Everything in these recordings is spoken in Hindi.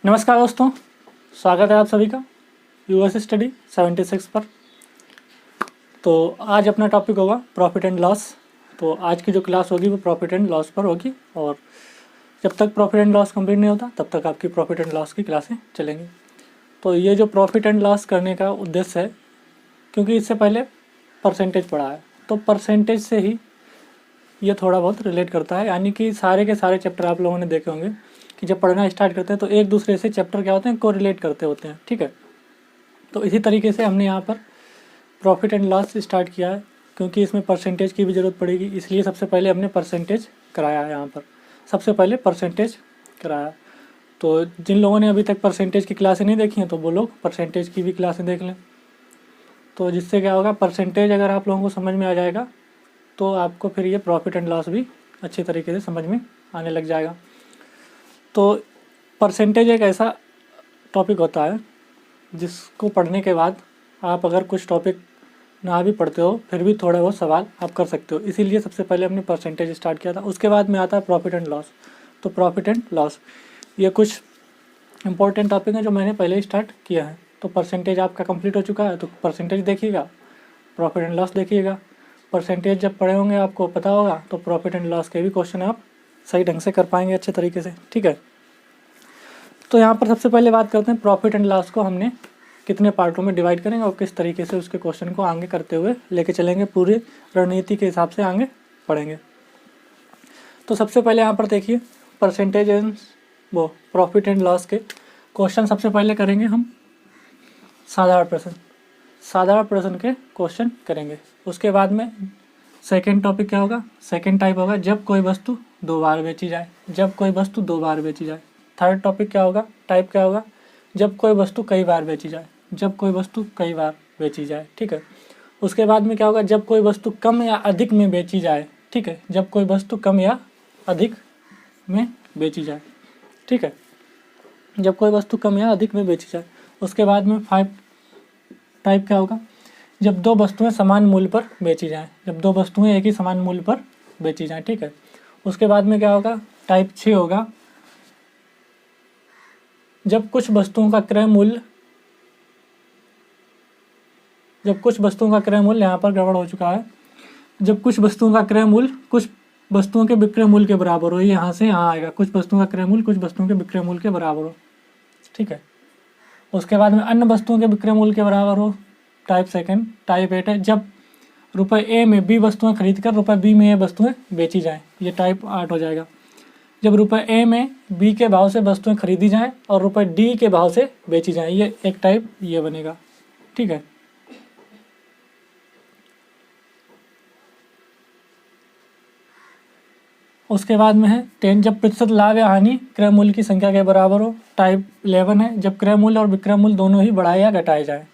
नमस्कार दोस्तों, स्वागत है आप सभी का यूएस स्टडी 76 पर। तो आज अपना टॉपिक होगा प्रॉफिट एंड लॉस। तो आज की जो क्लास होगी वो प्रॉफिट एंड लॉस पर होगी और जब तक प्रॉफिट एंड लॉस कंप्लीट नहीं होता तब तक आपकी प्रॉफिट एंड लॉस की क्लासें चलेंगी। तो ये जो प्रॉफिट एंड लॉस करने का उद्देश्य है, क्योंकि इससे पहले परसेंटेज पढ़ा है तो परसेंटेज से ही ये थोड़ा बहुत रिलेट करता है। यानी कि सारे के सारे चैप्टर आप लोगों ने देखे होंगे कि जब पढ़ना स्टार्ट करते हैं तो एक दूसरे से चैप्टर क्या होते हैं, कोरिलेट करते होते हैं। ठीक है, तो इसी तरीके से हमने यहाँ पर प्रॉफिट एंड लॉस स्टार्ट किया है, क्योंकि इसमें परसेंटेज की भी ज़रूरत पड़ेगी, इसलिए सबसे पहले हमने परसेंटेज कराया है। यहाँ पर सबसे पहले परसेंटेज कराया। तो जिन लोगों ने अभी तक परसेंटेज की क्लासें नहीं देखी हैं तो वो लोग परसेंटेज की भी क्लासें देख लें। तो जिससे क्या होगा, परसेंटेज अगर आप लोगों को समझ में आ जाएगा तो आपको फिर ये प्रॉफिट एंड लॉस भी अच्छी तरीके से समझ में आने लग जाएगा। तो परसेंटेज एक ऐसा टॉपिक होता है जिसको पढ़ने के बाद आप अगर कुछ टॉपिक ना भी पढ़ते हो फिर भी थोड़े बहुत सवाल आप कर सकते हो, इसीलिए सबसे पहले हमने परसेंटेज स्टार्ट किया था। उसके बाद में आता है प्रॉफिट एंड लॉस। तो प्रॉफिट एंड लॉस ये कुछ इंपॉर्टेंट टॉपिक हैं जो मैंने पहले ही स्टार्ट किया है। तो परसेंटेज आपका कंप्लीट हो चुका है तो परसेंटेज देखिएगा, प्रॉफिट एंड लॉस देखिएगा। परसेंटेज जब पढ़े होंगे आपको पता होगा तो प्रॉफिट एंड लॉस के भी क्वेश्चन आप सही ढंग से कर पाएंगे अच्छे तरीके से। ठीक है, तो यहाँ पर सबसे पहले बात करते हैं प्रॉफिट एंड लॉस को हमने कितने पार्टों में डिवाइड करेंगे और किस तरीके से उसके क्वेश्चन को आगे करते हुए लेके चलेंगे, पूरी रणनीति के हिसाब से आगे पढ़ेंगे। तो सबसे पहले यहाँ पर देखिए परसेंटेज एंड वो प्रॉफिट एंड लॉस के क्वेश्चन सबसे पहले करेंगे हम साधारण प्रश्न के क्वेश्चन करेंगे। उसके बाद में सेकेंड टॉपिक क्या होगा, सेकेंड टाइप होगा जब कोई वस्तु दो बार बेची जाए, जब कोई वस्तु दो बार बेची जाए। थर्ड टॉपिक क्या होगा, टाइप क्या होगा, जब कोई वस्तु कई बार बेची जाए, जब कोई वस्तु कई बार बेची जाए। ठीक है, उसके बाद में क्या होगा, जब कोई वस्तु कम या अधिक में बेची जाए। ठीक है, जब कोई वस्तु कम या अधिक में बेची जाए। ठीक है, जब कोई वस्तु कम या अधिक में बेची जाए। उसके बाद में 5 टाइप क्या होगा, जब दो वस्तुएं समान मूल्य पर बेची जाएं, जब दो वस्तुएं एक ही समान मूल्य पर बेची जाएं। ठीक है, उसके बाद में क्या होगा, टाइप 6 होगा, जब कुछ वस्तुओं का क्रय मूल्य यहाँ पर गड़बड़ हो चुका है, जब कुछ वस्तुओं का क्रय मूल्य कुछ वस्तुओं के विक्रय मूल्य के बराबर हो। ये यहाँ से यहाँ आएगा, कुछ वस्तुओं का क्रय मूल्य कुछ वस्तुओं के विक्रय मूल्य के बराबर हो। ठीक है, उसके बाद में अन्य वस्तुओं के विक्रय मूल्य के बराबर हो, टाइप सेकंड। टाइप 8 है, जब रुपए ए में बी वस्तुएं खरीद कर रुपए बी में ए वस्तुएं बेची जाएं। ये टाइप 8 हो जाएगा, जब रुपए ए में बी के भाव से वस्तुएं खरीदी जाएं और रुपए डी के भाव से बेची जाएं। ये एक टाइप ये बनेगा। ठीक है, उसके बाद में है 10, जब प्रतिशत लाभ या हानि क्रय मूल्य की संख्या के बराबर हो। टाइप 11 है, जब क्रय मूल्य और विक्रय मूल्य दोनों ही बढ़ाए या घटाए जाए।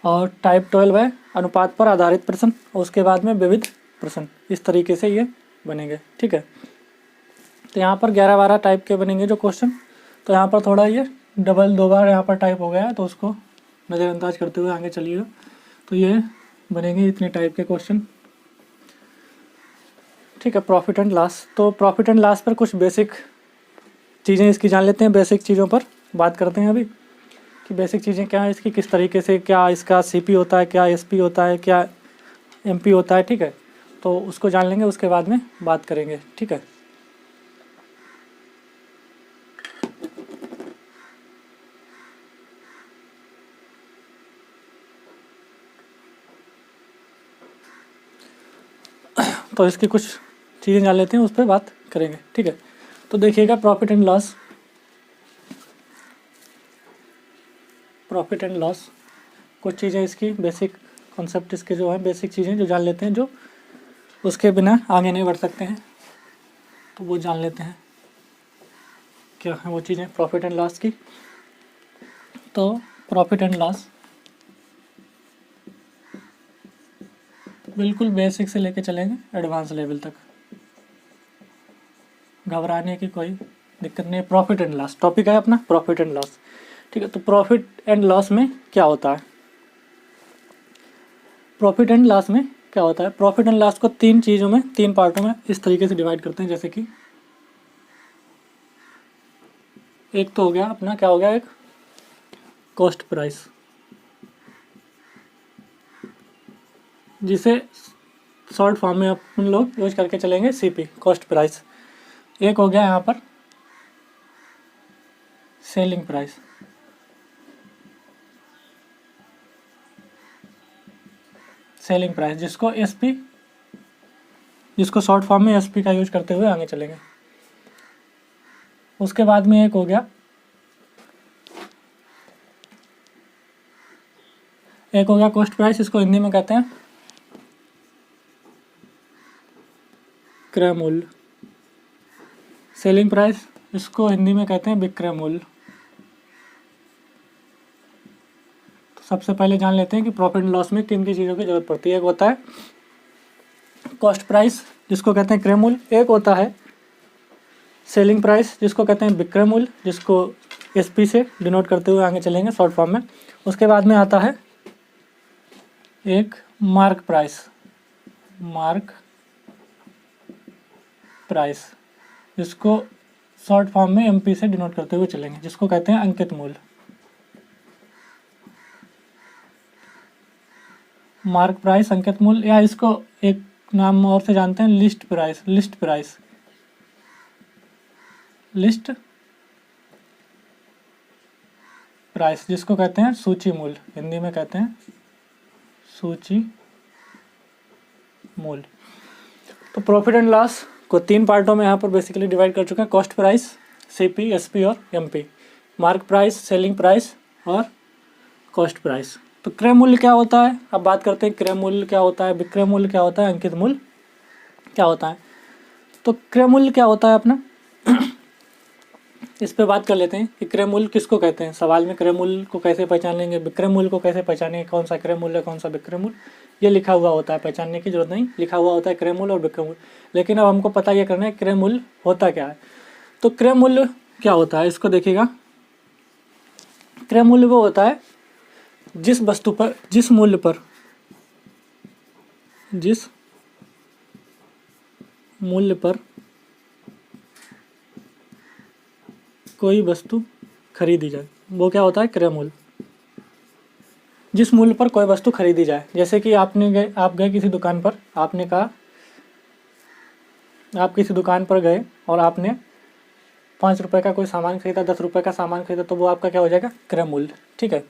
और टाइप 12 है, अनुपात पर आधारित प्रश्न। और उसके बाद में विविध प्रश्न। इस तरीके से ये बनेंगे। ठीक है, तो यहाँ पर 11-12 टाइप के बनेंगे जो क्वेश्चन। तो यहाँ पर थोड़ा ये डबल 2 बार यहाँ पर टाइप हो गया है तो उसको नज़रअंदाज करते हुए आगे चलिएगा। तो ये बनेंगे इतने टाइप के क्वेश्चन। ठीक है, प्रॉफिट एंड लॉस। तो प्रॉफिट एंड लॉस पर कुछ बेसिक चीज़ें इसकी जान लेते हैं। बेसिक चीज़ों पर बात करते हैं अभी कि बेसिक चीज़ें क्या है इसकी, किस तरीके से, क्या इसका सीपी होता है, क्या एसपी होता है, क्या एमपी होता है। ठीक है, तो उसको जान लेंगे, उसके बाद में बात करेंगे। ठीक है, तो इसकी कुछ चीज़ें जान लेते हैं, उस पर बात करेंगे। ठीक है, तो देखिएगा प्रॉफिट एंड लॉस कुछ चीज़ें इसकी बेसिक कॉन्सेप्ट इसके जो है, बेसिक चीज़ें जो जान लेते हैं, जो उसके बिना आगे नहीं बढ़ सकते हैं। तो वो जान लेते हैं क्या है वो चीज़ें प्रॉफिट एंड लॉस की। तो प्रॉफिट एंड लॉस बिल्कुल बेसिक से लेके चलेंगे एडवांस लेवल तक, घबराने की कोई दिक्कत नहीं। प्रॉफिट एंड लॉस टॉपिक है अपना, प्रॉफिट एंड लॉस। ठीक है, तो प्रॉफिट एंड लॉस में क्या होता है, प्रॉफिट एंड लॉस में क्या होता है, प्रॉफिट एंड लॉस को 3 चीज़ों में, 3 पार्टों में इस तरीके से डिवाइड करते हैं। जैसे कि एक तो हो गया अपना, क्या हो गया, एक कॉस्ट प्राइस, जिसे शॉर्ट फॉर्म में अपन लोग यूज करके चलेंगे सीपी, कॉस्ट प्राइस। एक हो गया यहाँ पर सेलिंग प्राइस, सेलिंग प्राइस जिसको एसपी, जिसको शॉर्ट फॉर्म में एसपी का यूज करते हुए आगे चलेंगे। उसके बाद में एक हो गया, एक हो गया कॉस्ट प्राइस, इसको हिंदी में कहते हैं क्रय मूल्य। सेलिंग प्राइस, इसको हिंदी में कहते हैं विक्रय मूल्य। तो सबसे पहले जान लेते हैं कि प्रॉफिट एंड लॉस में किन की चीज़ों की जरूरत पड़ती है। एक होता है कॉस्ट प्राइस जिसको कहते हैं क्रय मूल्य, एक होता है सेलिंग प्राइस जिसको कहते हैं विक्रय मूल्य, जिसको एसपी से डिनोट करते हुए आगे चलेंगे शॉर्ट फॉर्म में। उसके बाद में आता है एक मार्क प्राइस, मार्क प्राइस जिसको शॉर्ट फॉर्म में एमपी से डिनोट करते हुए चलेंगे, जिसको कहते हैं अंकित मूल्य। मार्क प्राइस, अंकित मूल्य, या इसको एक नाम और से जानते हैं list price, list price, list price जिसको कहते हैं सूची मूल्य, हिंदी में कहते हैं सूची मूल्य। तो प्रॉफिट एंड लॉस को 3 पार्टों में यहाँ पर बेसिकली डिवाइड कर चुके हैं, कॉस्ट प्राइस, सीपी, एसपी और MP, mark price, selling price और कॉस्ट प्राइस। तो क्रय मूल्य क्या होता है, अब बात करते हैं क्रय मूल्य क्या होता है, विक्रय मूल्य क्या होता है, अंकित मूल्य क्या होता है। तो क्रय मूल्य क्या होता है अपना इस पे बात कर लेते हैं कि क्रय मूल्य किसको कहते हैं। सवाल में क्रय मूल्य को कैसे पहचान लेंगे, विक्रय मूल्य को कैसे पहचानेंगे, कौन सा क्रय मूल्य कौन सा विक्रय मूल्य, ये लिखा हुआ होता है, पहचानने की जरूरत नहीं, लिखा हुआ होता है क्रय मूल्य और विक्रय मूल्य। लेकिन अब हमको पता ये करना है क्रय मूल्य होता क्या है। तो क्रय मूल्य क्या होता है इसको देखिएगा, क्रय मूल्य वो होता है जिस वस्तु पर, जिस मूल्य पर, जिस मूल्य पर कोई वस्तु खरीदी जाए, वो क्या होता है क्रय मूल्य। जिस मूल्य पर कोई वस्तु खरीदी जाए, जैसे कि आप गए किसी दुकान पर, आपने कहा, आप किसी दुकान पर गए और आपने 5 रुपए का कोई सामान खरीदा, 10 रुपए का सामान खरीदा, तो वो आपका क्या हो जाएगा क्रय मूल्य, ठीक है।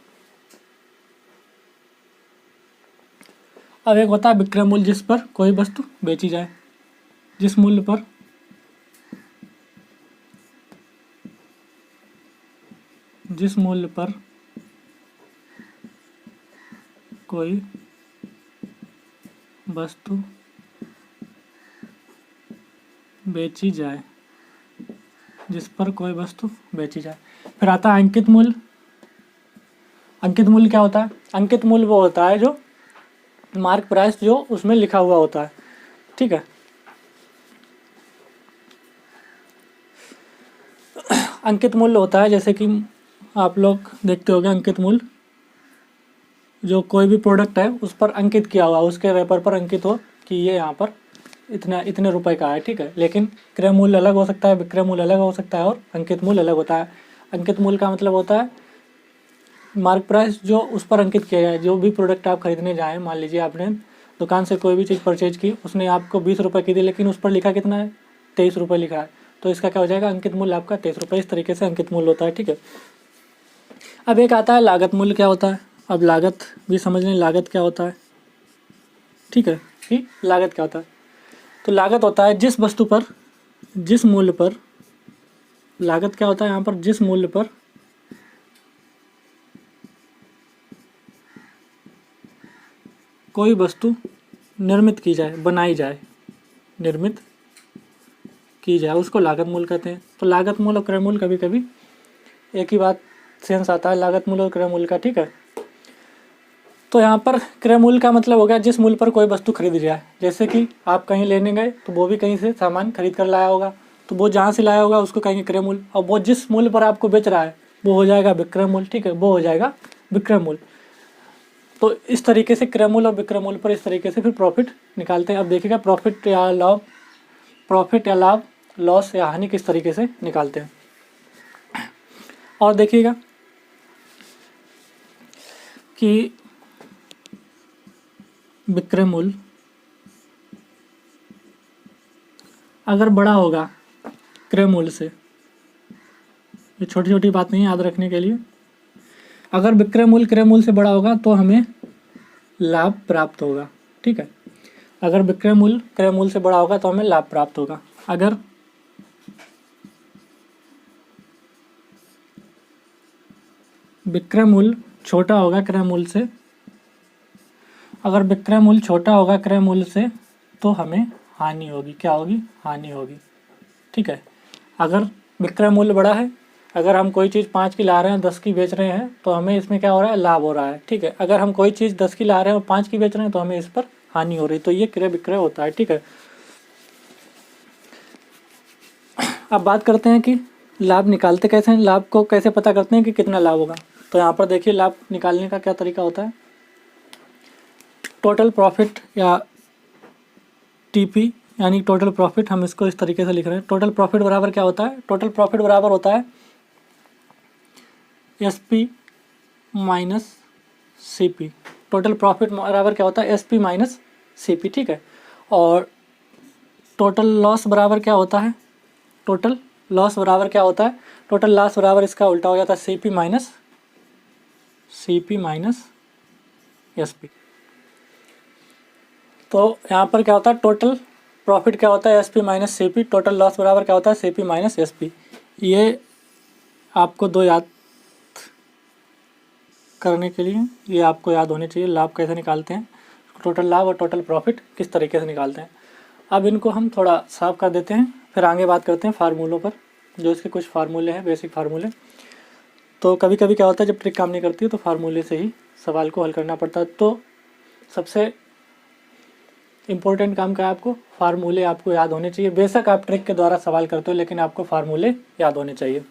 अब एक होता है विक्रय मूल्य जिस पर कोई वस्तु बेची जाए, जिस मूल्य पर कोई वस्तु बेची जाए, जिस पर कोई वस्तु बेची जाए। फिर आता है अंकित मूल्य। अंकित मूल्य क्या होता है, अंकित मूल्य वो होता है जो मार्क प्राइस जो उसमें लिखा हुआ होता है, ठीक है। अंकित मूल्य होता है जैसे कि आप लोग देखते होंगे, अंकित मूल्य जो कोई भी प्रोडक्ट है उस पर अंकित किया हुआ, उसके रैपर पर अंकित हो कि ये यहाँ पर इतने रुपए का है, ठीक है। लेकिन क्रय मूल्य अलग हो सकता है, विक्रय मूल्य अलग हो सकता है और अंकित मूल्य अलग होता है। अंकित मूल्य का मतलब होता है मार्क प्राइस जो उस पर अंकित किया जाए। जो भी प्रोडक्ट आप खरीदने जाएँ, मान लीजिए आपने दुकान से कोई भी चीज़ परचेज की, उसने आपको 20 रुपये की दी, लेकिन उस पर लिखा कितना है 23 रुपये लिखा है, तो इसका क्या हो जाएगा अंकित मूल्य आपका 23 रुपये। इस तरीके से अंकित मूल्य होता है, ठीक है। अब एक आता है लागत मूल्य क्या होता है। अब लागत भी समझ लें, लागत क्या होता है, ठीक है, कि लागत क्या होता है। तो लागत होता है जिस वस्तु पर, जिस मूल्य पर, लागत क्या होता है यहाँ पर, जिस मूल्य पर कोई वस्तु निर्मित की जाए, बनाई जाए, निर्मित की जाए, उसको लागत मूल्य कहते हैं। तो लागत मूल्य और क्रय मूल्य कभी कभी एक ही बात सेंस आता है, लागत मूल्य और क्रय मूल्य का, ठीक है। तो यहाँ पर क्रय मूल्य का मतलब हो गया जिस मूल्य पर कोई वस्तु खरीदी जाए। जैसे कि आप कहीं लेने गए तो वो भी कहीं से सामान खरीद कर लाया होगा, तो वो जहाँ से लाया होगा उसको कहेंगे क्रय मूल्य, और वो जिस मूल्य पर आपको बेच रहा है वो हो जाएगा विक्रय मूल्य, ठीक है, वो हो जाएगा विक्रय मूल्य। तो इस तरीके से क्रय मूल्य और विक्रय मूल्य पर इस तरीके से फिर प्रॉफिट निकालते हैं। अब देखिएगा प्रॉफिट या लाभ, लॉस या हानि किस तरीके से निकालते हैं। और देखिएगा कि विक्रय मूल्य अगर बड़ा होगा क्रय मूल्य से, ये छोटी छोटी बात नहीं याद रखने के लिए, अगर विक्रय मूल्य क्रय मूल्य से बड़ा होगा तो हमें लाभ प्राप्त होगा। ठीक है, अगर विक्रय मूल्य क्रय मूल्य से बड़ा होगा तो हमें लाभ प्राप्त होगा। अगर विक्रय मूल्य छोटा होगा क्रय मूल्य से, अगर विक्रय मूल्य छोटा होगा क्रय मूल्य से तो हमें हानि होगी। क्या होगी? हानि होगी। ठीक है, अगर विक्रय मूल्य बड़ा है, अगर हम कोई चीज़ 5 की ला रहे हैं 10 की बेच रहे हैं तो हमें इसमें क्या हो रहा है? लाभ हो रहा है। ठीक है, अगर हम कोई चीज़ 10 की ला रहे हैं और 5 की बेच रहे हैं तो हमें इस पर हानि हो रही है। तो ये क्रय विक्रय होता है। ठीक है, अब बात करते हैं कि लाभ निकालते कैसे हैं, लाभ को कैसे पता करते हैं कि कितना लाभ होगा। तो यहाँ पर देखिए लाभ निकालने का क्या तरीका होता है। टोटल प्रॉफिट या टीपी यानी टोटल प्रॉफिट, हम इसको इस तरीके से लिख रहे हैं। टोटल प्रॉफिट बराबर क्या होता है? टोटल प्रॉफिट बराबर होता है SP minus CP. Total profit बराबर क्या होता है? SP minus CP. ठीक है, और टोटल लॉस बराबर क्या होता है? टोटल लॉस बराबर क्या होता है? टोटल लॉस बराबर इसका उल्टा हो जाता है सीपी माइनस एसपी। तो यहाँ पर क्या होता है? टोटल प्रॉफिट क्या होता है? SP minus CP. Total loss बराबर क्या होता है? CP minus SP. ये आपको दो याद करने के लिए, ये आपको याद होने चाहिए। लाभ कैसे निकालते हैं, टोटल लाभ और टोटल प्रॉफिट किस तरीके से निकालते हैं। अब इनको हम थोड़ा साफ कर देते हैं, फिर आगे बात करते हैं फार्मूलों पर, जो इसके कुछ फार्मूले हैं, बेसिक फार्मूले। तो कभी कभी क्या होता है, जब ट्रिक काम नहीं करती है तो फार्मूले से ही सवाल को हल करना पड़ता है। तो सबसे इम्पोर्टेंट काम का है आपको फार्मूले आपको याद होने चाहिए। बेशक आप ट्रिक के द्वारा सवाल करते हो लेकिन आपको फार्मूले याद होने चाहिए।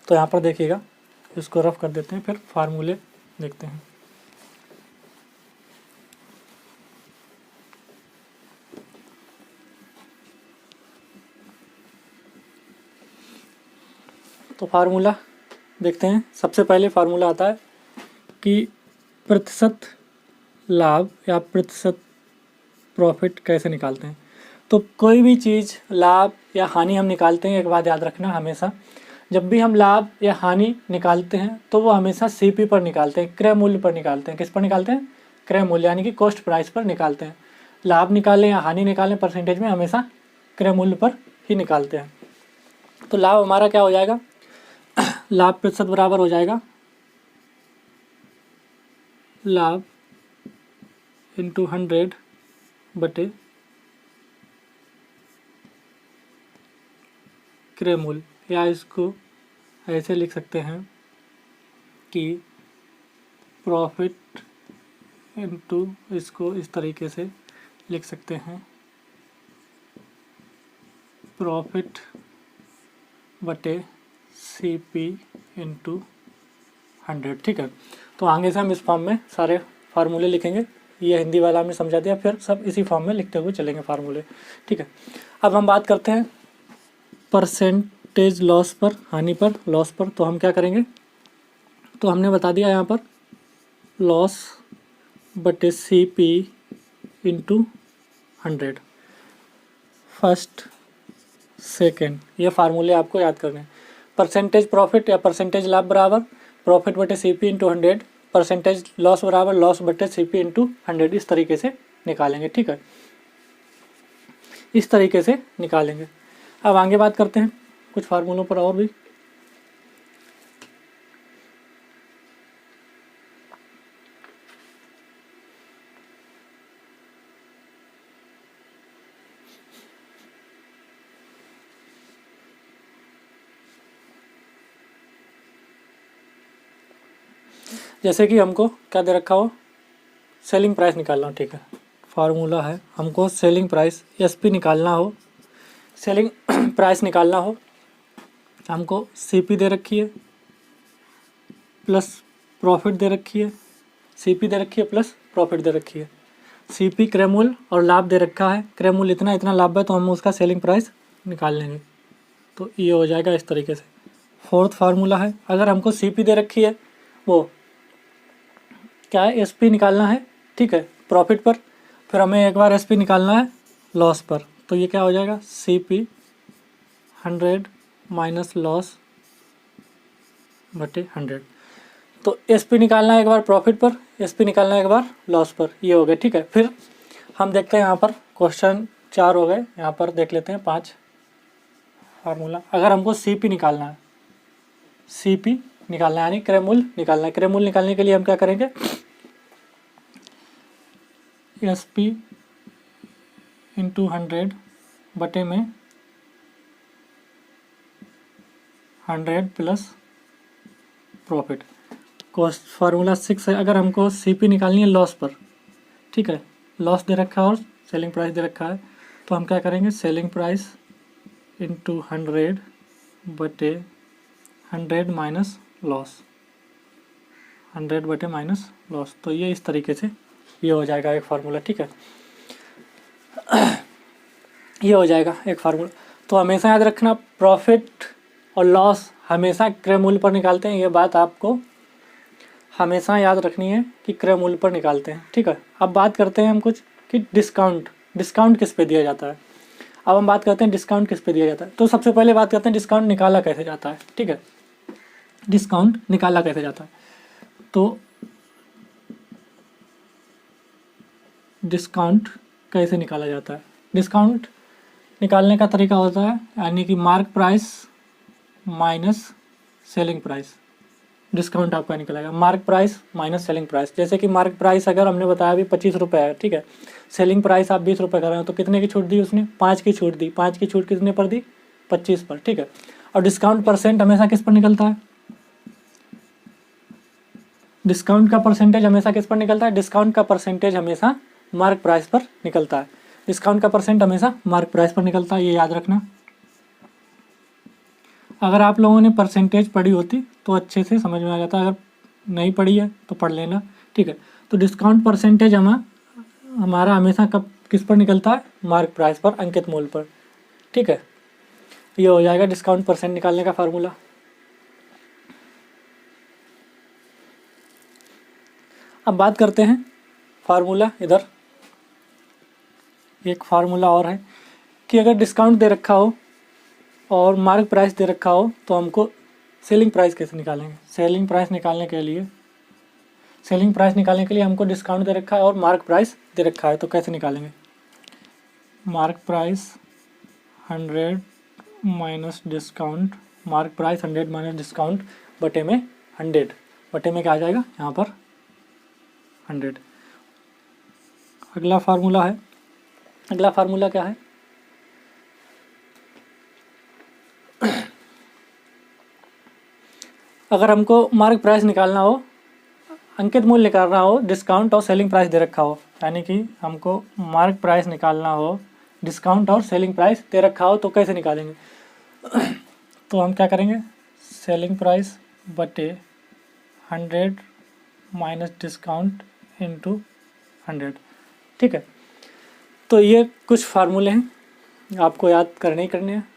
तो यहाँ पर देखिएगा, इसको रफ कर देते हैं, फिर फार्मूले देखते हैं। तो फार्मूला देखते हैं। सबसे पहले फार्मूला आता है कि प्रतिशत लाभ या प्रतिशत प्रॉफिट कैसे निकालते हैं। तो कोई भी चीज़ लाभ या हानि हम निकालते हैं, एक बात याद रखना, हमेशा जब भी हम लाभ या हानि निकालते हैं तो वो हमेशा सीपी पर निकालते हैं, क्रय मूल्य पर निकालते हैं। किस पर निकालते हैं? क्रय मूल्य यानी कि कॉस्ट प्राइस पर निकालते हैं। लाभ निकालें या हानि निकालें परसेंटेज में, हमेशा क्रय मूल्य पर ही निकालते हैं। तो लाभ हमारा क्या हो जाएगा? लाभ प्रतिशत बराबर हो जाएगा लाभ इंटू 100 बटे क्रय मूल्य, या इसको ऐसे लिख सकते हैं कि प्रॉफिट इंटू, इसको इस तरीके से लिख सकते हैं प्रॉफिट बटे सीपी इंटू 100। ठीक है, तो आगे से हम इस फॉर्म में सारे फार्मूले लिखेंगे। ये हिंदी वाला हमने समझा दिया, फिर सब इसी फॉर्म में लिखते हुए चलेंगे फार्मूले। ठीक है, अब हम बात करते हैं परसेंटेज लॉस पर, हानि पर, लॉस पर। तो हम क्या करेंगे, तो हमने बता दिया यहाँ पर लॉस बटे सीपी इंटू 100, फर्स्ट सेकेंड, ये फार्मूले आपको याद करने हैं। परसेंटेज प्रॉफिट या परसेंटेज लाभ बराबर प्रॉफिट बटे सीपी इंटू 100, परसेंटेज लॉस बराबर लॉस बटे सीपी इंटू 100, इस तरीके से निकालेंगे। ठीक है, इस तरीके से निकालेंगे। अब आगे बात करते हैं कुछ फार्मूलों पर और भी। जैसे कि हमको क्या दे रखा हो, सेलिंग प्राइस निकालना हो। ठीक है, फार्मूला है, हमको सेलिंग प्राइस एसपी निकालना हो, सेलिंग प्राइस निकालना हो, हमको सीपी दे रखी है प्लस प्रॉफिट दे रखी है, सीपी दे रखी है प्लस प्रॉफिट दे रखी है। सीपी क्रय मूल्य और लाभ दे रखा है, क्रय मूल्य इतना इतना लाभ है तो हम उसका सेलिंग प्राइस निकाल लेंगे। तो ये हो जाएगा इस तरीके से फोर्थ फार्मूला है, अगर हमको सीपी दे रखी है, वो क्या है, एसपी निकालना है, ठीक है, प्रॉफिट पर, फिर हमें एक बार एसपी निकालना है लॉस पर, तो ये क्या हो जाएगा, सीपी 100 माइनस लॉस बटे 100। तो एसपी निकालना है एक बार प्रॉफिट पर, एसपी निकालना है एक बार लॉस पर, ये हो गया, ठीक है। फिर हम देखते हैं यहाँ पर क्वेश्चन 4 हो गए, यहाँ पर देख लेते हैं 5 फार्मूला। अगर हमको सीपी निकालना है, सीपी निकालना है यानी क्रय मूल्य निकालना है, क्रय मूल्य निकालने के लिए हम क्या करेंगे, एसपी इंटू 100 बटे में 100 प्लस प्रॉफिट। कॉस्ट फार्मूला 6 है, अगर हमको सीपी निकालनी है लॉस पर, ठीक है, लॉस दे रखा है और सेलिंग प्राइस दे रखा है, तो हम क्या करेंगे, सेलिंग प्राइस इंटू 100 बटे 100 माइनस लॉस, 100 बटे माइनस लॉस। तो ये इस तरीके से ये हो जाएगा एक फार्मूला, ठीक है, ये हो जाएगा एक फार्मूला। तो हमेशा याद रखना, प्रॉफिट और लॉस हमेशा क्रय मूल्य पर निकालते हैं, ये बात आपको हमेशा याद रखनी है कि क्रय मूल्य पर निकालते हैं, ठीक है। अब बात करते हैं हम कुछ कि डिस्काउंट किस पे दिया जाता है। अब हम बात करते हैं डिस्काउंट किस पे दिया जाता है। तो सबसे पहले बात करते हैं डिस्काउंट निकाला कैसे जाता है, ठीक है, डिस्काउंट निकाला कैसे जाता है। तो डिस्काउंट कैसे निकाला जाता है, डिस्काउंट निकालने का तरीका होता है यानी कि mark price minus selling price, discount आपका निकलेगा mark price minus selling price. जैसे कि मार्क प्राइस अगर हमने बताया अभी 25 रुपये है, ठीक है, सेलिंग प्राइस आप 20 रुपये कर रहे हो, तो कितने की छूट दी उसने, 5 की छूट दी, 5 की छूट कितने पर दी, 25 पर, ठीक है। और डिस्काउंट परसेंट हमेशा किस पर निकलता है, डिस्काउंट का परसेंटेज हमेशा किस पर निकलता है, डिस्काउंट का परसेंटेज हमेशा मार्क प्राइस पर निकलता है, डिस्काउंट का परसेंट हमेशा मार्क प्राइस पर निकलता है, ये याद रखना। अगर आप लोगों ने परसेंटेज पढ़ी होती तो अच्छे से समझ में आ जाता, अगर नहीं पढ़ी है तो पढ़ लेना, ठीक है। तो डिस्काउंट परसेंटेज हमारा हमेशा कब किस पर निकलता है, मार्क प्राइस पर, अंकित मूल्य पर, ठीक है। ये हो जाएगा डिस्काउंट परसेंट निकालने का फार्मूला। अब बात करते हैं फार्मूला, इधर एक फार्मूला और है कि अगर डिस्काउंट दे रखा हो और मार्क प्राइस दे रखा हो तो हमको सेलिंग प्राइस कैसे निकालेंगे। सेलिंग प्राइस निकालने के लिए हमको डिस्काउंट दे रखा है और मार्क प्राइस दे रखा है, तो कैसे निकालेंगे, mark price 100 minus discount, mark price 100 minus discount बटे में 100, बटे में क्या आ जाएगा यहाँ पर 100। अगला फार्मूला है, अगला फार्मूला क्या है, अगर हमको मार्क प्राइस निकालना हो, अंकित मूल्य निकालना हो, डिस्काउंट और सेलिंग प्राइस दे रखा हो, यानी कि हमको मार्क प्राइस निकालना हो, डिस्काउंट और सेलिंग प्राइस दे रखा हो, तो कैसे निकालेंगे तो हम क्या करेंगे, सेलिंग प्राइस बटे 100 माइनस डिस्काउंट इंटू 100, ठीक है। तो ये कुछ फार्मूले हैं, आपको याद करने ही करने हैं,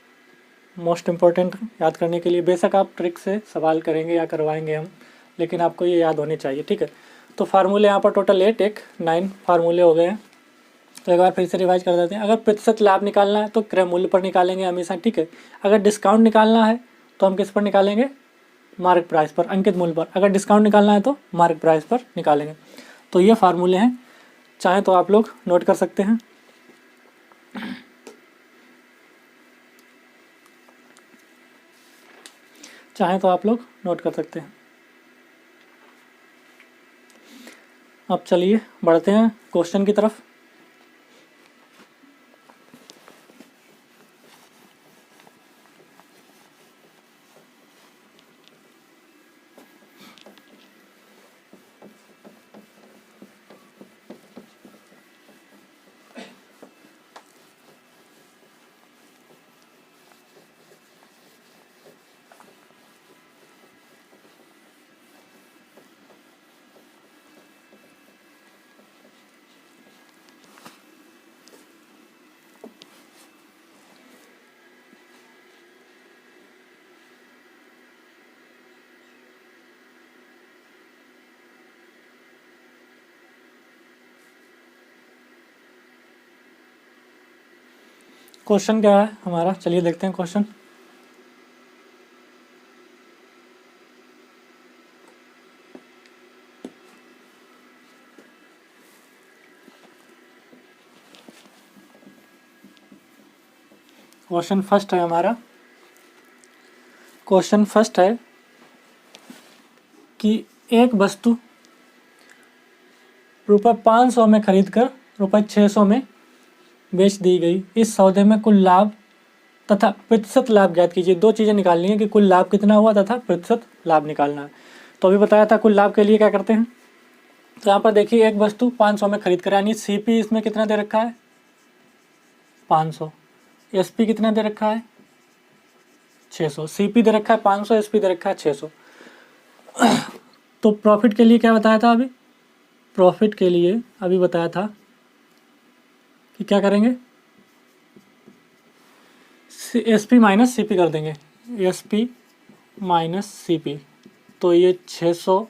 मोस्ट इम्पॉर्टेंट याद करने के लिए। बेशक आप ट्रिक से सवाल करेंगे या करवाएंगे हम, लेकिन आपको ये याद होने चाहिए, ठीक है। तो फार्मूले यहाँ पर टोटल 9 फार्मूले हो गए हैं। तो एक बार फिर से रिवाइज कर देते हैं। अगर प्रतिशत लाभ निकालना है तो क्रय मूल्य पर निकालेंगे हमेशा, ठीक है। अगर डिस्काउंट निकालना है तो हम किस पर निकालेंगे, मार्क प्राइस पर, अंकित मूल्य पर। अगर डिस्काउंट निकालना है तो मार्क प्राइस पर निकालेंगे। तो ये फार्मूले हैं, चाहें तो आप लोग नोट कर सकते हैं। चाहें तो आप लोग नोट कर सकते हैं। अब चलिए बढ़ते हैं क्वेश्चन की तरफ। क्वेश्चन क्या है हमारा, चलिए देखते हैं क्वेश्चन। क्वेश्चन फर्स्ट है हमारा, क्वेश्चन फर्स्ट है कि एक वस्तु रुपये 500 में खरीद कर रुपये 600 में बेच दी गई। इस सौदे में कुल लाभ तथा प्रतिशत लाभ ज्ञात कीजिए। दो चीज़ें निकालनी है कि कुल लाभ कितना हुआ तथा प्रतिशत लाभ निकालना है। तो अभी बताया था कुल लाभ के लिए क्या करते हैं। तो यहाँ पर देखिए एक वस्तु 500 में खरीद कर, यानी CP इसमें कितना दे रखा है 500, SP कितना दे रखा है 600। CP दे रखा है 500, SP दे रखा है 600। तो प्रॉफिट के लिए क्या बताया था अभी, प्रॉफिट के लिए अभी बताया था कि क्या करेंगे, SP माइनस CP कर देंगे, SP माइनस CP। तो ये 600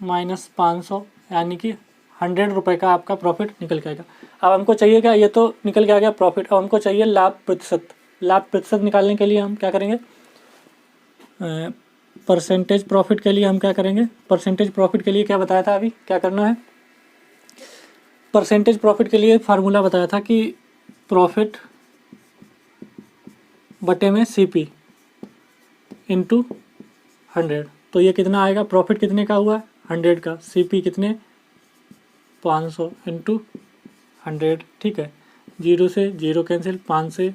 माइनस 500 यानी कि 100 रुपये का आपका प्रॉफिट निकल के आएगा। अब हमको चाहिए क्या, ये तो निकल के आ गया प्रॉफिट, अब हमको चाहिए लाभ प्रतिशत। लाभ प्रतिशत निकालने के लिए हम क्या करेंगे, परसेंटेज प्रॉफिट के लिए हम क्या करेंगे, परसेंटेज प्रॉफिट के लिए क्या बताया था अभी, क्या करना है, परसेंटेज प्रॉफिट के लिए फार्मूला बताया था कि प्रॉफिट बटे में CP इंटू 100। तो ये कितना आएगा, प्रॉफिट कितने का हुआ 100 का, CP कितने 500 इंटू 100। ठीक है, 0 से 0 कैंसिल, 5 से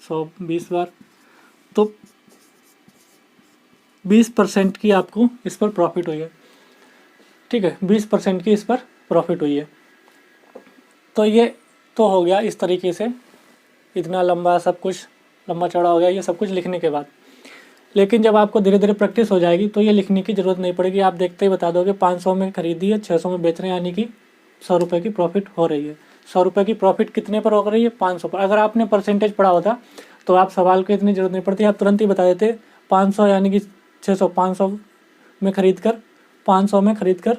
100 20 बार, तो 20% की आपको इस पर प्रॉफिट हुई है। ठीक है, 20% की इस पर प्रॉफिट हुई है। तो ये तो हो गया इस तरीके से, इतना लंबा सब कुछ लंबा चौड़ा हो गया ये सब कुछ लिखने के बाद। लेकिन जब आपको धीरे धीरे प्रैक्टिस हो जाएगी तो ये लिखने की ज़रूरत नहीं पड़ेगी, आप देखते ही बता दोगे 500 में खरीदी है 600 में बेच रहे हैं, यानी कि 100 रुपये की प्रॉफिट हो रही है। 100 रुपये की प्रॉफिट कितने पर हो रही है 500 पर। अगर आपने परसेंटेज पढ़ा होता तो आप सवाल की इतनी ज़रूरत नहीं पड़ती, आप तुरंत ही बता देते 500 यानी कि 600, 500 में खरीद कर 500 में खरीद कर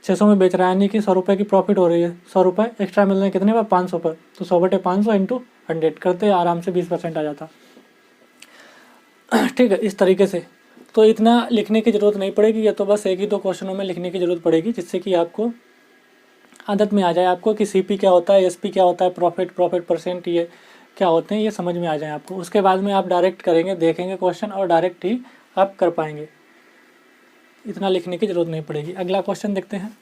600 में बेच रहा है, यानी कि 100 रुपये की प्रॉफिट हो रही है। 100 रुपये एक्स्ट्रा मिल रहे हैं कितने पर 500 पर, तो 100 बटे 500 इंटू 100 करते आराम से 20% आ जाता। ठीक है, इस तरीके से तो इतना लिखने की ज़रूरत नहीं पड़ेगी, ये तो बस एक ही दो क्वेश्चनों में लिखने की ज़रूरत पड़ेगी, जिससे कि आपको आदत में आ जाए आपको कि CP क्या होता है, SP क्या होता है, प्रॉफिट परसेंट ये क्या होते हैं, ये समझ में आ जाए आपको। उसके बाद में आप डायरेक्ट करेंगे, देखेंगे क्वेश्चन और डायरेक्ट ही आप कर पाएंगे, इतना लिखने की ज़रूरत नहीं पड़ेगी। अगला क्वेश्चन देखते हैं।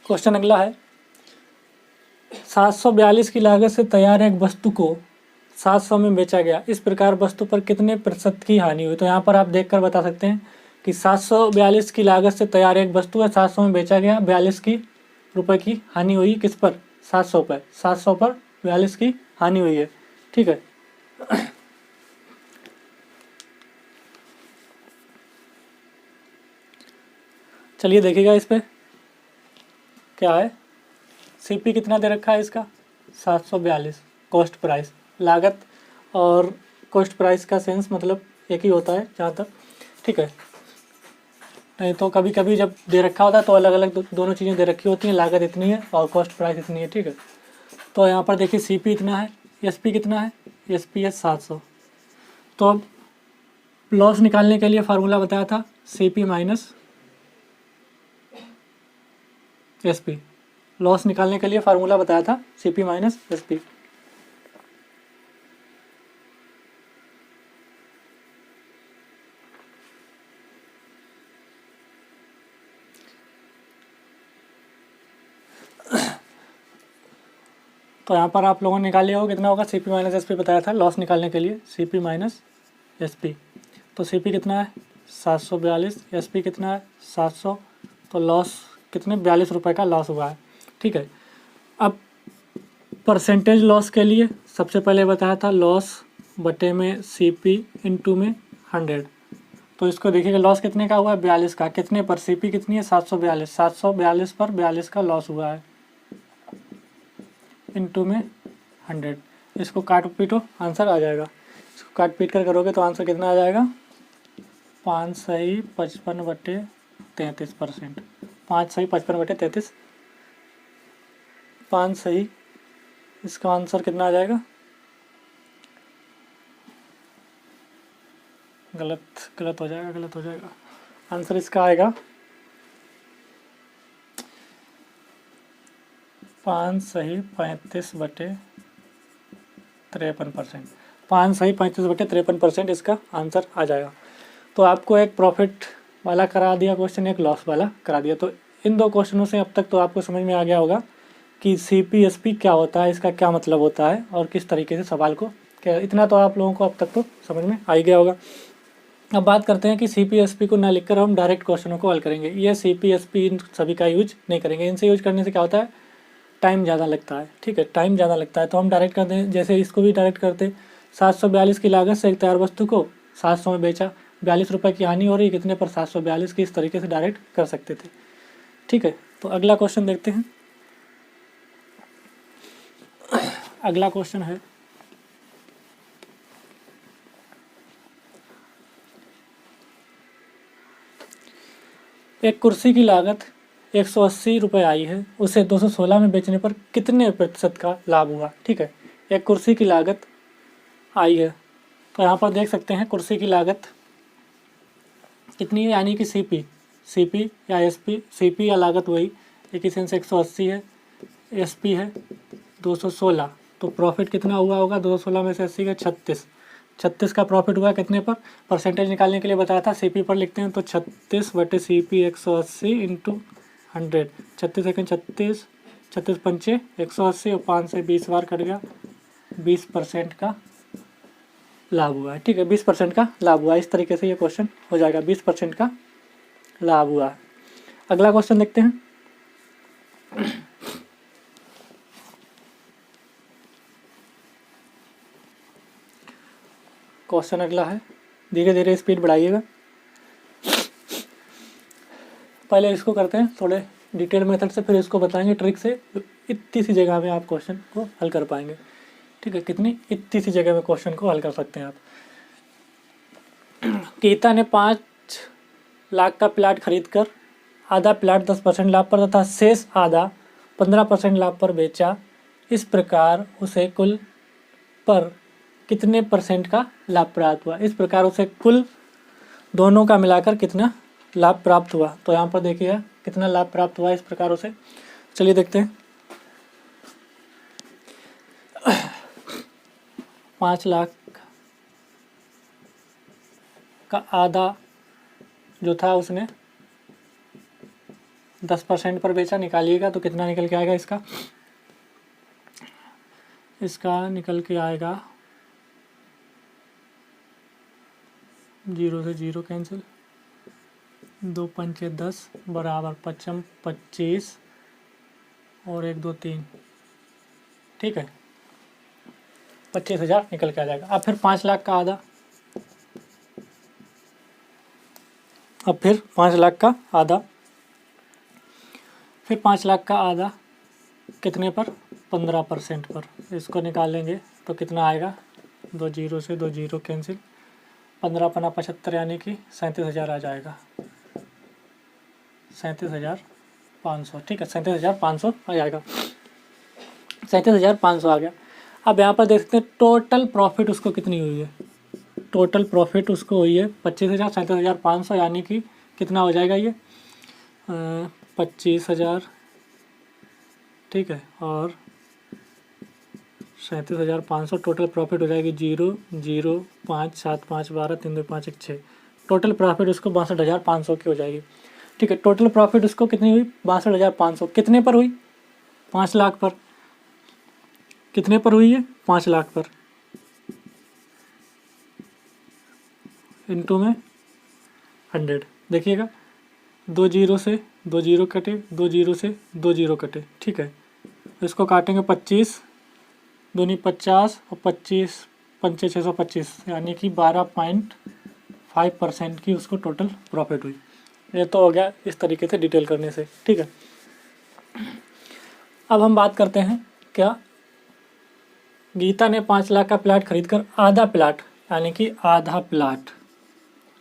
क्वेश्चन अगला है, 742 की लागत से तैयार एक वस्तु को 700 में बेचा गया, इस प्रकार वस्तु पर कितने प्रतिशत की हानि हुई। तो यहाँ पर आप देखकर बता सकते हैं कि 742 की लागत से तैयार एक वस्तु है, 700 में बेचा गया, 42 की रुपए की हानि हुई, किस पर 700 पर, 700 पर 42 की हानि हुई है। ठीक है, चलिए देखिएगा इस पे क्या है। CP कितना दे रखा है इसका 742, कॉस्ट प्राइस, लागत और कॉस्ट प्राइस का सेंस मतलब एक ही होता है जहाँ तक। ठीक है, नहीं तो कभी कभी जब दे रखा होता है तो अलग अलग दोनों चीज़ें दे रखी होती हैं, लागत इतनी है और कॉस्ट प्राइस इतनी है। ठीक है, तो यहाँ पर देखिए CP इतना है, SP कितना है, SP है 700। तो अब लॉस निकालने के लिए फार्मूला बताया था CP माइनस SP, लॉस निकालने के लिए फार्मूला बताया था CP माइनस SP। तो यहाँ पर आप लोगों ने निकाल लिया होगा कितना होगा, CP माइनस SP बताया था लॉस निकालने के लिए, CP माइनस SP। तो CP कितना है 742, SP कितना है 700, तो लॉस कितने 42 रुपये का लॉस हुआ है। ठीक है, अब परसेंटेज लॉस के लिए सबसे पहले बताया था लॉस बटे में CP इंटू में 100। तो इसको देखिएगा लॉस कितने का हुआ है 42 का, कितने पर CP कितनी है 742, 742 पर 42 का लॉस हुआ है इंटू में 100। इसको काटो पीटो आंसर आ जाएगा, इसको काट पीट कर करोगे तो आंसर कितना आ जाएगा, 5 सही 55/33%। 5 सही 55/33, 5 सही, इसका आंसर कितना आ जाएगा, गलत हो जाएगा। आंसर इसका आएगा 5 सही 35/53%। 5 सही 35/53% इसका आंसर आ जाएगा। तो आपको एक प्रॉफिट वाला करा दिया क्वेश्चन, एक लॉस वाला करा दिया। तो इन दो क्वेश्चनों से अब तक तो आपको समझ में आ गया होगा कि CPSP क्या होता है, इसका क्या मतलब होता है और किस तरीके से सवाल को क्या, इतना तो आप लोगों को अब तक तो समझ में आ ही गया होगा। अब बात करते हैं कि CPSP को ना लिखकर हम डायरेक्ट क्वेश्चनों को हल करेंगे। ये CPSP इन सभी का यूज नहीं करेंगे। इनसे यूज करने से क्या होता है, टाइम ज़्यादा लगता है। ठीक है, टाइम ज़्यादा लगता है तो हम डायरेक्ट करते हैं। जैसे इसको भी डायरेक्ट करते, 742 की लागत से एक तैयार वस्तु को 700 में बेचा, 42 रुपये की हानि हो रही, कितने पर, 742 की। इस तरीके से डायरेक्ट कर सकते थे। ठीक है, तो अगला क्वेश्चन देखते हैं। अगला क्वेश्चन है, एक कुर्सी की लागत 180 रुपये आई है, उसे 216 में बेचने पर कितने प्रतिशत का लाभ हुआ। ठीक है, एक कुर्सी की लागत आई है, तो यहाँ पर देख सकते हैं कुर्सी की लागत कितनी है, यानी कि CP या SP, CP या लागत वही, एक ही सेंस 180 है, SP है 216, तो प्रॉफिट कितना हुआ होगा, 216 में से 80 का 36 का प्रॉफिट हुआ। कितने पर, परसेंटेज निकालने के लिए बताया था, CP पर लिखते हैं तो 36/CP 180 इंटू 100, 36 सेकेंड 36 पंचे 180 और 5 से 20 बार कट गया, 20% का लाभ हुआ है। ठीक है, 20% का लाभ हुआ। इस तरीके से ये क्वेश्चन हो जाएगा, 20% का लाभ हुआ। अगला क्वेश्चन देखते हैं। क्वेश्चन अगला है, धीरे धीरे स्पीड बढ़ाइएगा। पहले इसको करते हैं थोड़े डिटेल मेथड से, फिर इसको बताएंगे ट्रिक से। इतनी सी जगह में आप क्वेश्चन को हल कर पाएंगे। ठीक है, कितनी, इतनी सी जगह में क्वेश्चन को हल कर सकते हैं आप। गीता ने 5 लाख का प्लाट खरीदकर आधा प्लाट 10% लाभ पर तथा शेष आधा 15% लाभ पर बेचा। इस प्रकार उसे कुल पर कितने % का लाभ प्राप्त हुआ। इस प्रकार उसे कुल दोनों का मिलाकर कितना लाभ प्राप्त हुआ। तो यहाँ पर देखिए कितना लाभ प्राप्त हुआ इस प्रकार उसे। चलिए देखते हैं। 5 लाख का आधा जो था उसने 10% पर बेचा। निकालिएगा तो कितना निकल के आएगा इसका निकल के आएगा 0 से 0 कैंसिल, 2 पंचे 10 बराबर 55 25 और 1 2 3। ठीक है, 25,000 निकल के आ जाएगा। अब फिर 5 लाख का आधा, अब फिर 5 लाख का आधा, फिर 5 लाख का आधा कितने पर, 15% पर। इसको निकालेंगे तो कितना आएगा, 2 0 से 2 0 कैंसिल, 15 पना 75 यानी कि 37,000 आ जाएगा, 37,500। ठीक है, 37,500 आ जाएगा, 37,500 आ गया। अब यहाँ पर देख सकते हैं टोटल प्रॉफिट उसको कितनी हुई है। टोटल प्रॉफिट उसको हुई है 25,000, 37,500 यानी कि कितना हो जाएगा ये 25,000। ठीक है, और 37,500 टोटल प्रॉफिट हो जाएगी। 0 0 5 7 5 12 3 2 5 1 6। टोटल प्रॉफिट उसको 62,500 की हो जाएगी। ठीक है, टोटल प्रॉफिट उसको कितनी हुई, 62,500। कितने पर हुई, 5 लाख पर। कितने पर हुई है, 5 लाख पर, इनटू में 100। देखिएगा 2 0 से 2 0 कटे, 2 0 से 2 0 कटे। ठीक है, इसको काटेंगे 25 दूनी 50 और 25 पंचे 625 यानी कि 12.5% की उसको टोटल प्रॉफिट हुई। ये तो हो गया इस तरीके से डिटेल करने से। ठीक है, अब हम बात करते हैं क्या, गीता ने 5 लाख का प्लाट खरीदकर आधा प्लाट यानी कि आधा प्लाट,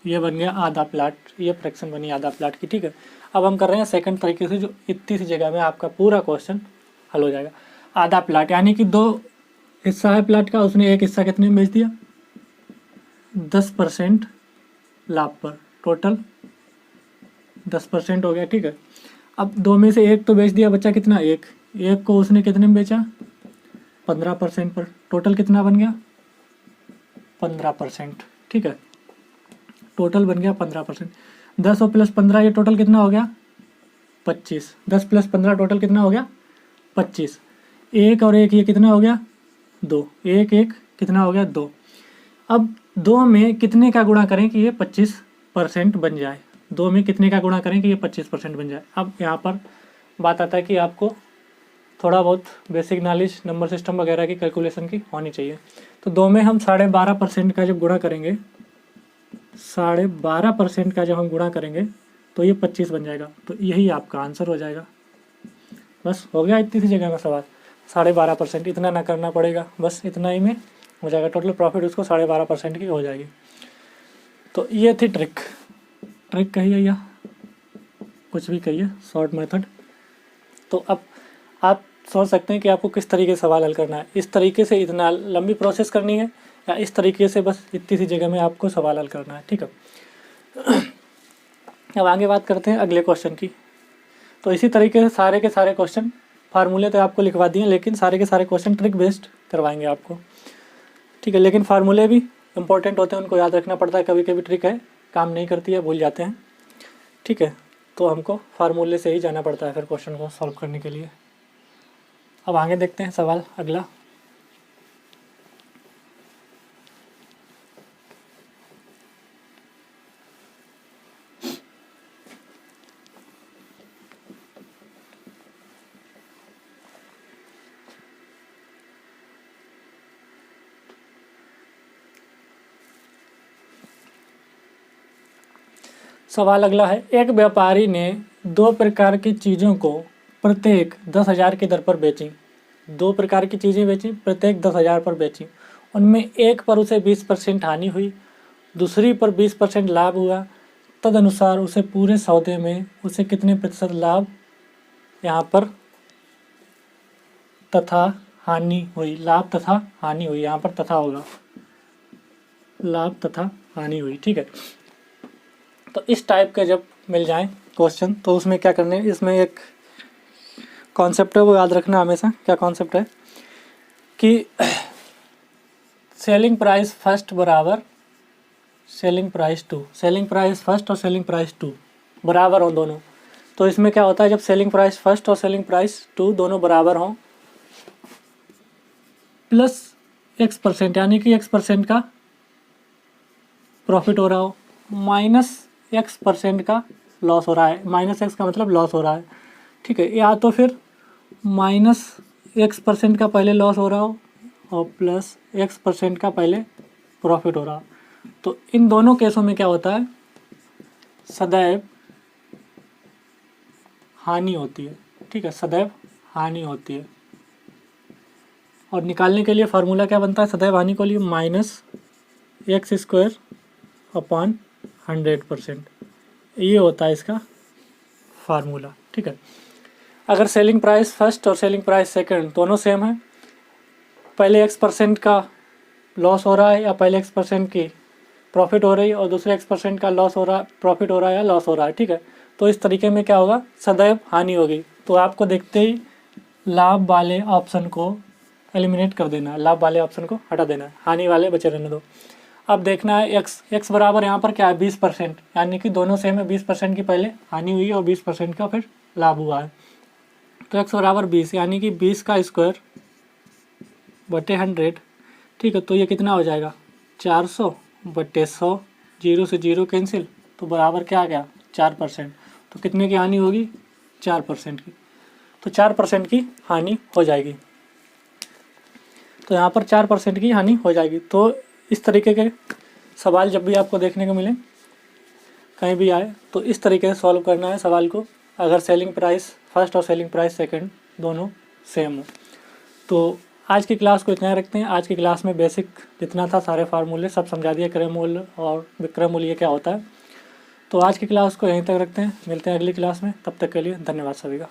ये बन गया आधा प्लाट, ये फ्रैक्शन बनी आधा प्लाट की। ठीक है, अब हम कर रहे हैं सेकंड तरीके से, जो इतनी सी जगह में आपका पूरा क्वेश्चन हल हो जाएगा। आधा प्लाट यानी कि 2 हिस्सा है प्लाट का, उसने एक हिस्सा कितने में बेच दिया, 10% लाभ पर, टोटल 10% हो गया। ठीक है, अब 2 में से एक तो बेच दिया, बचा कितना, एक को उसने कितने में बेचा, 15% पर, टोटल कितना बन गया, 15%। ठीक है, टोटल बन गया 15%। 10 और प्लस 15 ये टोटल कितना हो गया, 25। 10 प्लस 15 टोटल कितना हो गया, 25। एक और एक ये कितना हो गया, 2। एक कितना हो गया, 2। अब 2 में कितने का गुणा करें कि ये 25% बन जाए, 2 में कितने का गुणा करें कि ये 25% बन जाए। अब यहाँ पर बात आता है कि आपको थोड़ा बहुत बेसिक नॉलेज नंबर सिस्टम वगैरह की कैलकुलेशन की होनी चाहिए। तो 2 में हम 12.5% का जब गुणा करेंगे, 12.5% का जब हम गुणा करेंगे तो ये 25 बन जाएगा। तो यही आपका आंसर हो जाएगा। बस हो गया इतनी सी जगह में सवाल। 12.5% इतना ना करना पड़ेगा, बस इतना ही में हो जाएगा। टोटल प्रॉफिट उसको 12.5% की हो जाएगी। तो ये थी ट्रिक कहिए या कुछ भी कहिए, शॉर्ट मेथड। तो अब आप सोच सकते हैं कि आपको किस तरीके से सवाल हल करना है। इस तरीके से इतना लंबी प्रोसेस करनी है, या इस तरीके से बस इतनी सी जगह में आपको सवाल हल करना है। ठीक है, अब आगे बात करते हैं अगले क्वेश्चन की। तो इसी तरीके से सारे के सारे क्वेश्चन, फार्मूले तो आपको लिखवा दिए, लेकिन सारे के सारे क्वेश्चन ट्रिक बेस्ड करवाएंगे आपको। ठीक है, लेकिन फार्मूले भी इंपॉर्टेंट होते हैं, उनको याद रखना पड़ता है। कभी कभी ट्रिक है काम नहीं करती है, भूल जाते हैं। ठीक है, तो हमको फार्मूले से ही जाना पड़ता है फिर क्वेश्चन को सॉल्व करने के लिए। अब आगे देखते हैं सवाल अगला। सवाल अगला है, एक व्यापारी ने 2 प्रकार की चीज़ों को प्रत्येक 10,000 की दर पर बेची। 2 प्रकार की चीज़ें बेची, प्रत्येक 10,000 पर बेची। उनमें एक पर उसे 20% हानि हुई, दूसरी पर 20% लाभ हुआ। तदनुसार उसे पूरे सौदे में उसे कितने प्रतिशत लाभ यहाँ पर तथा हानि हुई, लाभ तथा हानि हुई, यहाँ पर तथा होगा, लाभ तथा हानि हुई। ठीक है, तो इस टाइप के जब मिल जाए क्वेश्चन तो उसमें क्या करने, इसमें एक कॉन्सेप्ट है वो याद रखना हमेशा। क्या कॉन्सेप्ट है कि सेलिंग प्राइस फर्स्ट बराबर selling price two, selling price first और सेलिंग प्राइस टू बराबर हों दोनों। तो इसमें क्या होता है, जब सेलिंग प्राइस फर्स्ट और सेलिंग प्राइस टू दोनों बराबर हों, प्लस X% यानी कि X% का प्रॉफिट हो रहा हो, माइनस X% का लॉस हो रहा है। माइनस X का मतलब लॉस हो रहा है। ठीक है, या तो फिर माइनस X% का पहले लॉस हो रहा हो और प्लस X% का पहले प्रॉफिट हो रहा हो। तो इन दोनों केसों में क्या होता है, सदैव हानि होती है। ठीक है, सदैव हानि होती है। और निकालने के लिए फार्मूला क्या बनता है सदैव हानि को लिए, -X² अपॉन 100%, ये होता है इसका फार्मूला। ठीक है, अगर सेलिंग प्राइस फर्स्ट और सेलिंग प्राइस सेकंड दोनों सेम है, पहले X% का लॉस हो रहा है या पहले X% की प्रॉफिट हो रही है और दूसरे X% का लॉस हो रहा, प्रॉफिट हो रहा है या लॉस हो रहा है। ठीक है, तो इस तरीके में क्या होगा, सदैव हानि होगी। तो आपको देखते ही लाभ वाले ऑप्शन को एलिमिनेट कर देना है, लाभ वाले ऑप्शन को हटा देना है, हानि वाले बचे रहने दो। अब देखना है x बराबर यहाँ पर क्या है 20%, यानी कि दोनों सेम है। 20% की पहले हानि हुई है और 20% का फिर लाभ हुआ है। तो x बराबर 20 यानी कि 20 का स्क्वायर बटे 100। ठीक है, तो ये कितना हो जाएगा 400 बटे 100, 0 से 0 कैंसिल, तो बराबर क्या आ गया 4%। तो कितने की हानि होगी 4% की, तो 4% की हानि हो जाएगी। तो यहाँ पर 4% की हानि हो जाएगी। तो इस तरीके के सवाल जब भी आपको देखने को मिले कहीं भी आए तो इस तरीके से सॉल्व करना है सवाल को, अगर सेलिंग प्राइस फर्स्ट और सेलिंग प्राइस सेकंड दोनों सेम हो। तो आज की क्लास को इतना ही रखते हैं। आज की क्लास में बेसिक जितना था सारे फार्मूले सब समझा दिए, क्रय मूल्य और विक्रय मूल्य क्या होता है। तो आज की क्लास को यहीं तक रखते हैं, मिलते हैं अगली क्लास में, तब तक के लिए धन्यवाद सभी का।